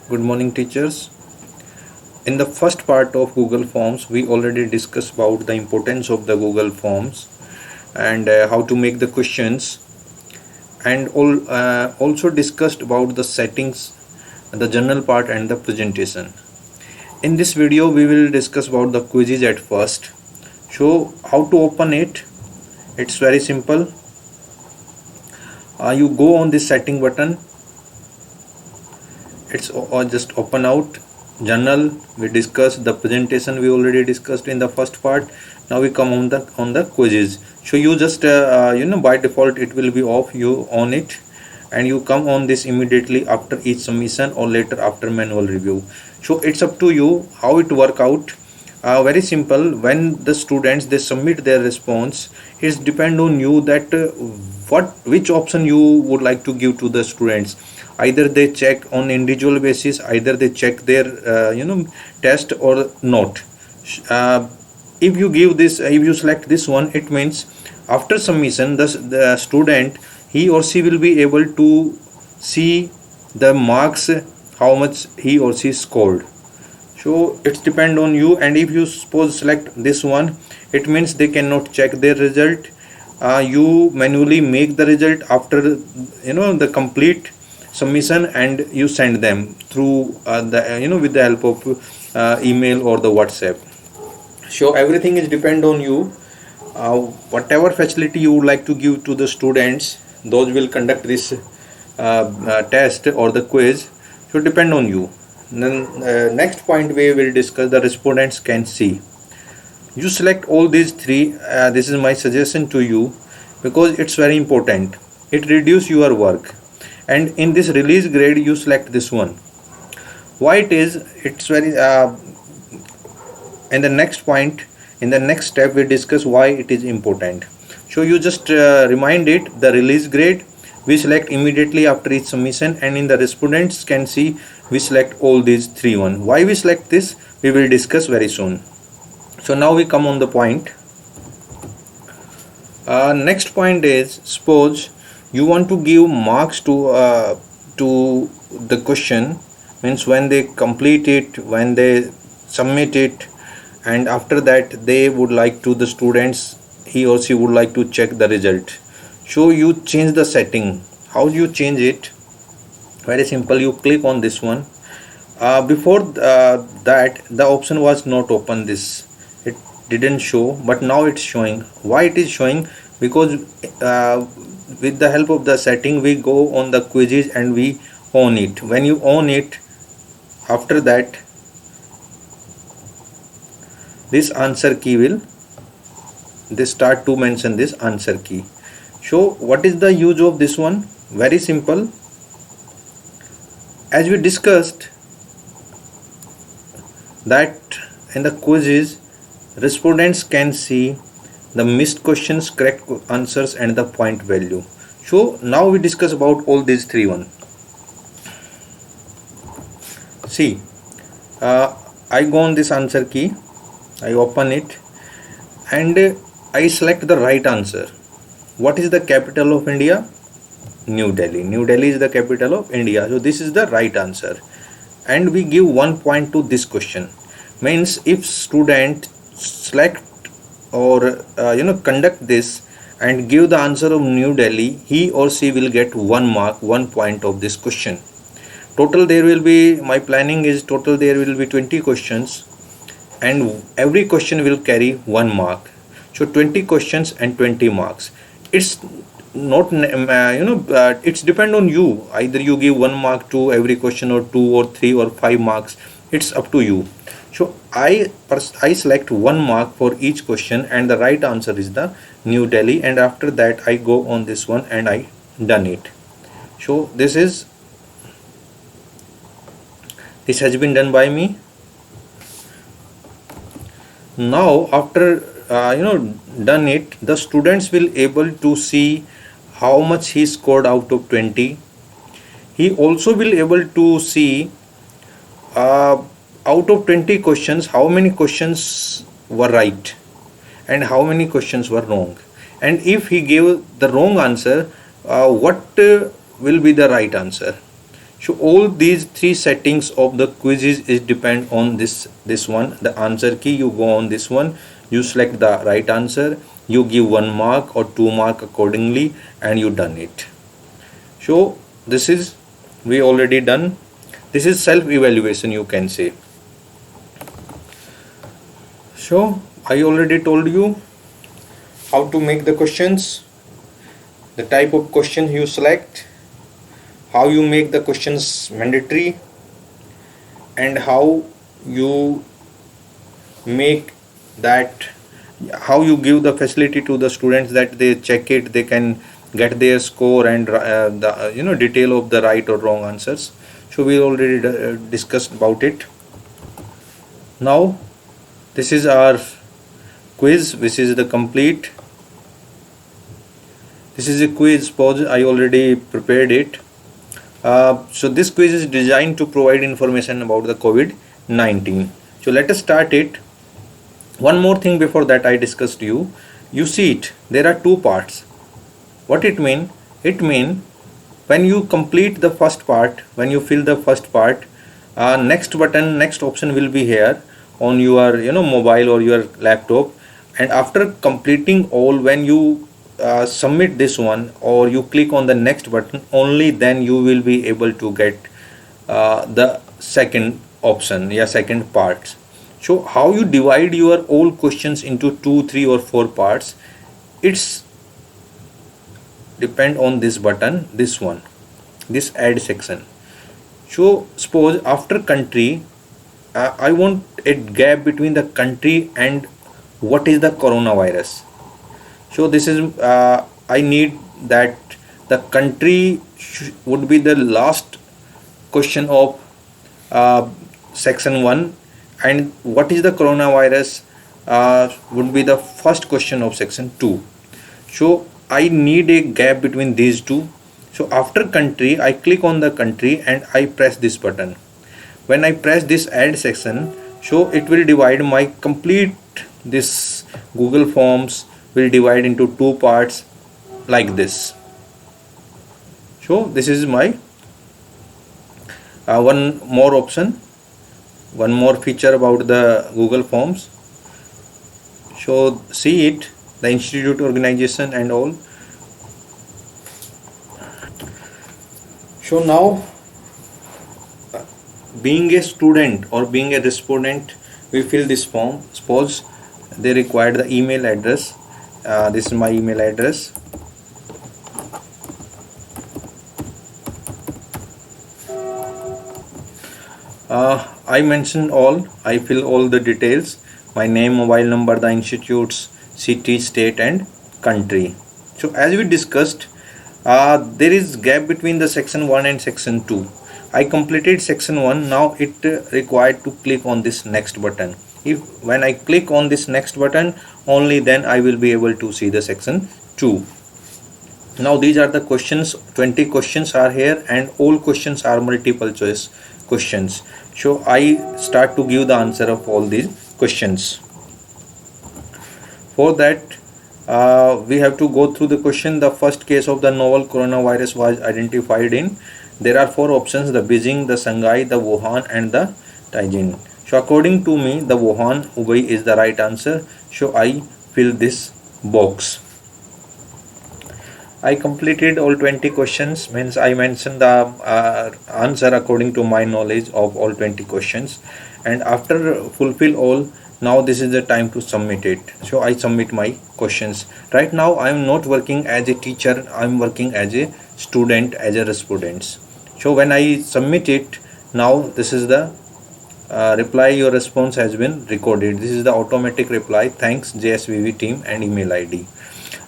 Good morning, teachers. In the first part of Google Forms, we already discussed about the importance of the Google Forms and how to make the questions, and also discussed about the settings, the general part, and the presentation. In this video, we will discuss about the quizzes at first. So, how to open it? It's very simple. You go on this setting button. It's or just open out journal. We discussed the presentation, we already discussed in the first part. Now we come on the quizzes. So you just by default it will be off. You on it and you come on this immediately after each submission or later after manual review. So it's up to you how it work out. Very simple. When the students they submit their response, it's depend on you that which option you would like to give to the students. Either they check on individual basis, either they check their test or not. uh, if you give this, if you select this one, it means after submission the student, he or she will be able to see the marks, how much he or she scored. So it's depend on you. And if you suppose select this one, it means they cannot check their result. You manually make the result after the complete submission, and you send them through with the help of email or the WhatsApp. So everything is depend on you. Whatever facility you would like to give to the students, those will conduct this test or the quiz. So depend on you. Then next point we will discuss the respondents can see. You select all these three. This is my suggestion to you because it's very important. It reduce your work. And in this release grade you select this one. Why it is? It's very in the next point, in the next step we discuss why it is important. So you just remind it, the release grade we select immediately after each submission, and in the respondents can see we select all these three one. Why we select this we will discuss very soon. So now we come on the point. Next point is, suppose you want to give marks to the question, means when they complete it, when they submit it, and after that they would like to, the students, he or she would like to check the result. So you change the setting. How you change it? Very simple. You click on this one. Before that the option was not open, this it didn't show, but now it's showing. Why it is showing? Because with the help of the setting we go on the quizzes and we own it. When you own it, after that this answer key will, they start to mention this answer key. So what is the use of this one? Very simple. As we discussed that in the quizzes respondents can see the missed questions, correct answers, and the point value. So now we discuss about all these three one. See, I go on this answer key, I open it, and I select the right answer. What is the capital of India? New Delhi. New Delhi is the capital of India. So this is the right answer. And we give 1 point to this question. Means if student select or conduct this and give the answer of New Delhi, he or she will get 1 mark, 1 point of this question. Total there will be, my planning is total there will be 20 questions, and every question will carry 1 mark. So 20 questions and 20 marks. It's not it's depend on you. Either you give 1 mark to every question, or 2 or 3 or 5 marks. It's up to you. So I select 1 mark for each question, and the right answer is the New Delhi. And after that I go on this one and I done it. So this has been done by me. Now after done it, the students will able to see how much he scored out of 20. He also will able to see out of 20 questions how many questions were right and how many questions were wrong. And if he gave the wrong answer, what will be the right answer. So all these three settings of the quizzes is depend on this one, the answer key. You go on this one, you select the right answer, you give 1 mark or 2 mark accordingly, and you done it. So this is we already done. This is self evaluation, you can say. So I already told you how to make the questions, the type of question you select, how you make the questions mandatory, and how you make that, how you give the facility to the students that they check it, they can get their score and the detail of the right or wrong answers. So we already discussed about it. Now this is our quiz, which is the complete. This is a quiz pause, I already prepared it. So this quiz is designed to provide information about the COVID-19. So let us start it. One more thing before that I discussed you see it, there are two parts. What it mean? It mean when you complete the first part, when you fill the first part, next button, next option will be here on your mobile or your laptop, and after completing all, when you submit this one or you click on the next button, only then you will be able to get the second option, yeah, second part. So how you divide your all questions into 2, 3 or 4 parts, it's depend on this button, this one, this add section. So suppose after country, I want a gap between the country and what is the coronavirus. So this is I need that the country would be the last question of section 1, and what is the coronavirus would be the first question of section 2. So I need a gap between these two. So after country, I click on the country and I press this button. When I press this add section, so it will divide my complete, this Google Forms will divide into 2 parts like this. So this is my one more option, one more feature about the Google Forms. So see it, the institute, organization and all. So now, being a student or being a respondent, we fill this form. Suppose they required the email address. This is my email address. I mention all, I fill all the details, my name, mobile number, the institutes, city, state and country. So as we discussed, there is gap between the section 1 and section 2. I completed section 1, now it required to click on this next button. If when I click on this next button, only then I will be able to see the section 2. Now these are the questions, 20 questions are here and all questions are multiple choice questions. So I start to give the answer of all these questions. For that, we have to go through the question. The first case of the novel coronavirus was identified in, there are 4 options, the Beijing, the Shanghai, the Wuhan and the Tianjin. So according to me, the Wuhan, Hubei is the right answer. So I fill this box. I completed all 20 questions, means I mentioned the answer according to my knowledge of all 20 questions, and after fulfill all, now this is the time to submit it. So I submit my questions. Right now I am not working as a teacher, I am working as a student, as a respondent. So when I submit it, now this is the reply, your response has been recorded. This is the automatic reply, thanks JSVV team and email ID.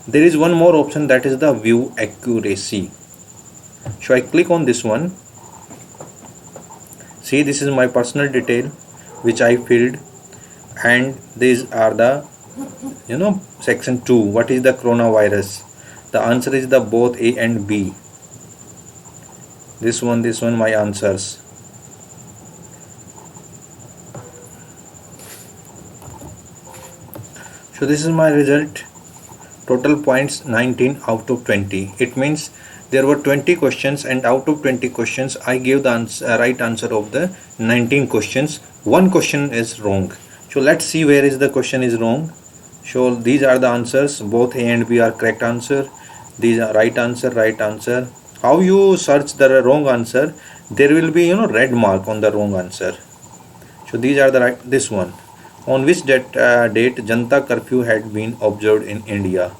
There is one more option, that is the view accuracy. So I click on this one. See, this is my personal detail which I filled, and these are the section 2, what is the coronavirus. The answer is the both A and B. This one my answers. So this is my result. Total points 19 out of 20. It means there were 20 questions, and out of 20 questions I gave the right answer of the 19 questions. One question is wrong. So let's see where is the question is wrong. So these are the answers, both A and B are correct answer. These are right answer, right answer. How you search the wrong answer? There will be red mark on the wrong answer. So these are the right. This one, on which date Janta curfew had been observed in India?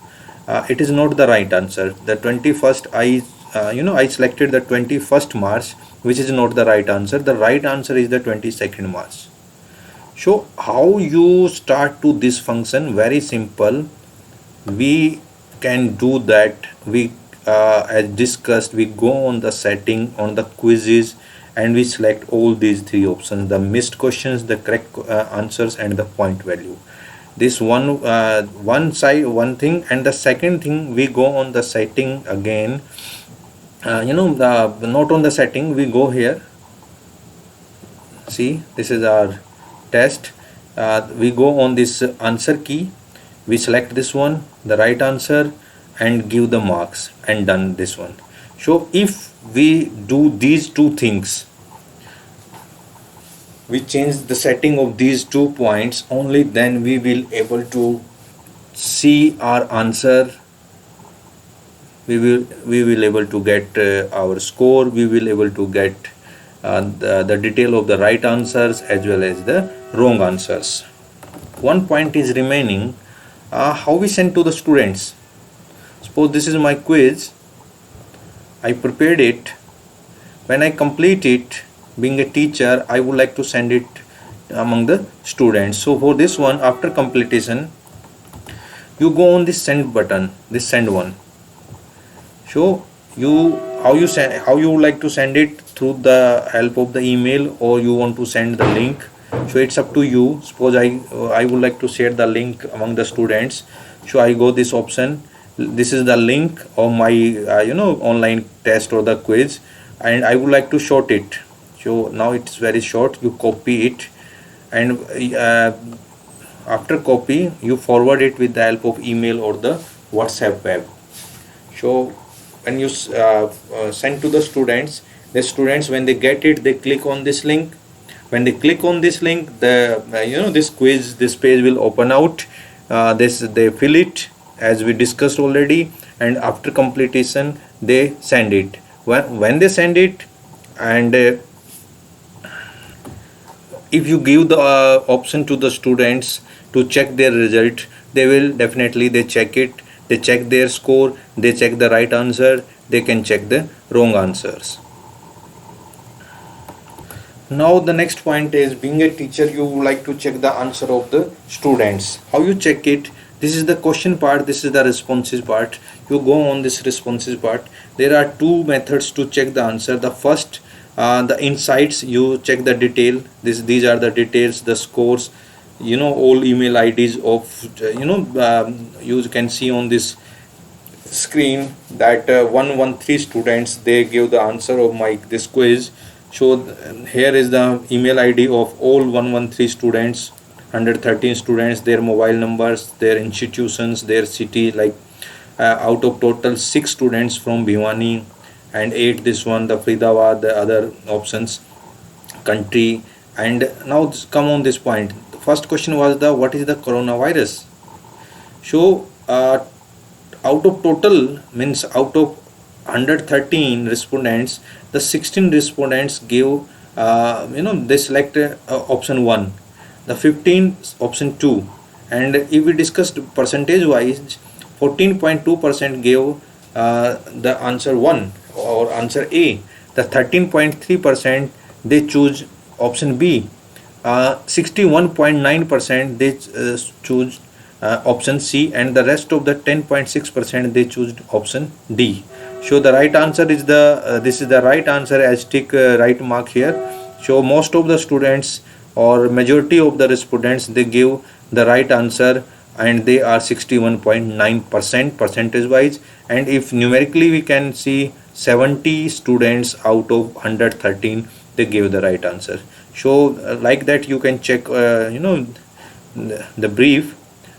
It is not the right answer. The 21st, I selected the 21st March, which is not the right answer. The right answer is the 22nd March. So how you start to this function? Very simple. We can do that. We as discussed, we go on the setting on the quizzes, and we select all these three options: the missed questions, the correct answers, and the point value. This one side, one thing. And the second thing, we go on the setting again. Not on the setting, we go here. See, this is our test. We go on this answer key, we select this one, the right answer, and give the marks, and done this one. So if we do these two things, we change the setting of these 2 points, only then we will able to see our answer. We will able to get our score. We will able to get the detail of the right answers as well as the wrong answers. One point is remaining. How we send to the students? Suppose this is my quiz. I prepared it. When I complete it, being a teacher, I would like to send it among the students. So for this one, after completion, you go on this send button, this send one. So how you would like to send it, through the help of the email, or you want to send the link. So it's up to you. Suppose I would like to share the link among the students. So I go this option. This is the link of my online test or the quiz, and I would like to short it. So now it's very short. You copy it, and after copy, you forward it with the help of email or the WhatsApp web. So when you send to the students when they get it, they click on this link. When they click on this link, the this quiz, this page will open out. They fill it as we discussed already, and after completion they send it. When they send it, and if you give the option to the students to check their result, they will definitely they check it. They check their score, they check the right answer, they can check the wrong answers. Now the next point is, being a teacher, you would like to check the answer of the students. How you check it? This is the question part, this is the responses part. You go on this responses part. There are two methods to check the answer. The first, the insights, you check the detail. These are the details, the scores, all email IDs of you can see on this screen that 113 students, they give the answer of this quiz. So here is the email ID of all 113 students, 113 students, their mobile numbers, their institutions, their city. Like out of total 6 students from Bhiwani, and 8 this one, the Faridabad, the other options, country. And now come on this point. The first question was what is the coronavirus? So out of total, means out of 113 respondents, the 16 respondents gave they select option 1, the 15 option 2, and if we discussed percentage wise, 14.2% gave the answer 1 or answer A. The 13.3% they choose option B. 61.9% they choose option C, and the rest of the 10.6% they choose option D. So the right answer is this is the right answer, as tick right mark here. So most of the students, or majority of the respondents, they give the right answer, and they are 61.9% percentage wise. And if numerically we can see, 70 students out of 113, they gave the right answer. So like that you can check the brief.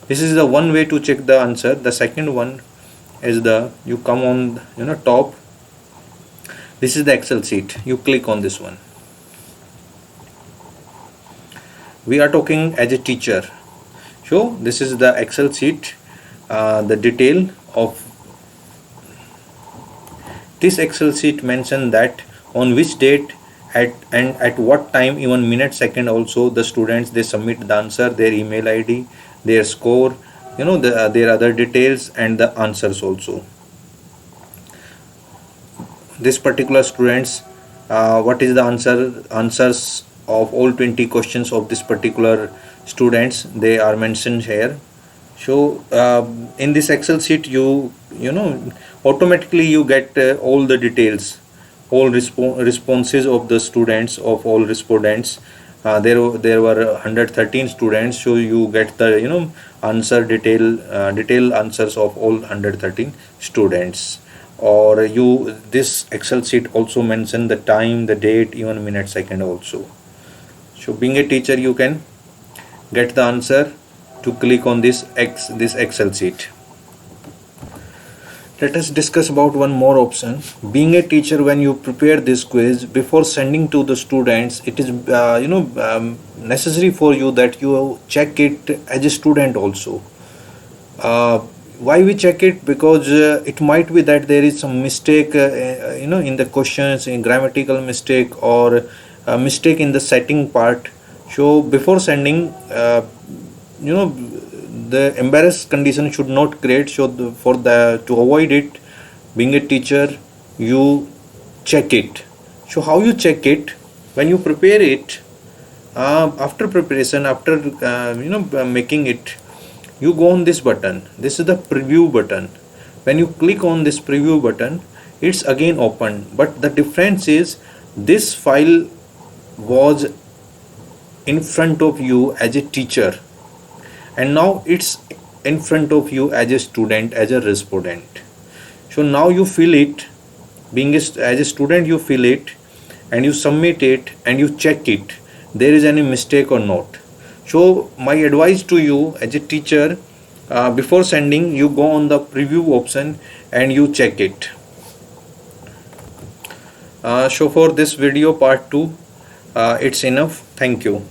This is the one way to check the answer. The second one is you come on top, This is the Excel sheet. You click on this one. We are talking as a teacher. So this is the Excel sheet, the detail of this Excel sheet mention that on which date at what time, even minute, second also, the students they submit the answer, their email ID, their score, their other details and the answers also. This particular students, what is the answers of all 20 questions of this particular students, they are mentioned here. So in this Excel sheet you know automatically you get all the details, all responses of the students, of all respondents. There were 113 students, so you get the answer detail answers of all 113 students. Or this Excel sheet also mention the time, the date, even minute, second also. So being a teacher, you can get the answer to click on this Excel sheet. Let us discuss about one more option. Being a teacher, when you prepare this quiz before sending to the students, it is necessary for you that you check it as a student also. Why we check it? Because it might be that there is some mistake in the questions, in grammatical mistake or mistake in the setting part. So before sending, the embarrassed condition should not create. So to avoid it, being a teacher, you check it. So how you check it? When you prepare it, after preparation, after making it, you go on this button. This is the preview button. When you click on this preview button, it's again open, but the difference is this file was in front of you as a teacher, and now it's in front of you as a student, as a respondent. So now you fill it, as a student you fill it and you submit it and you check it, there is any mistake or not. So my advice to you as a teacher, before sending, you go on the preview option and you check it. So for this video part 2, it's enough. Thank you.